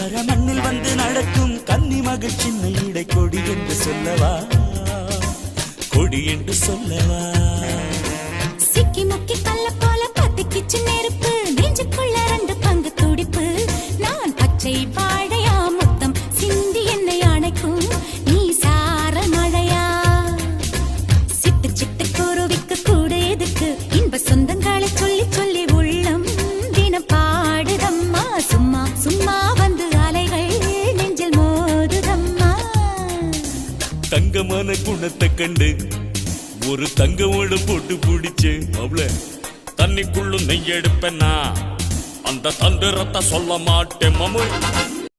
கன்னியார மண்ணில் வந்து நடக்கும் கன்னி மகள் சின்ன இடை கொடி என்று சொல்லவா, கொடி என்று சொல்லவா. சிக்கி முக்கி கல்ல போல பத்திக்கிச்சு நெருப்பு, நெஞ்சுக்குள்ள 2 பங்கு துடிப்பு. நான் பச்சை வாழையா முத்தம் சிந்தி என்னை அணைக்கும் நீ சாரல் மழையா. சிட்டு சிட்டு குருவிக்கு கூட எதுக்கு இன்ப சொந்தங்களை சொல்லி சொல்லி உள்ளம் தினம் பாடுதம்மா. சும்மா சும்மா வந்து அலைகள் நெஞ்சில் மோதுதம்மா. தங்கமான குணத்தை கண்டு ஒரு தங்கமோடு போட்டு பிடிச்சேன் அவள தண்ணிக்குள்ளும் நெய் எடுப்பேன்னா அந்த தந்திரத்தை சொல்ல மாட்டேன் மாமு.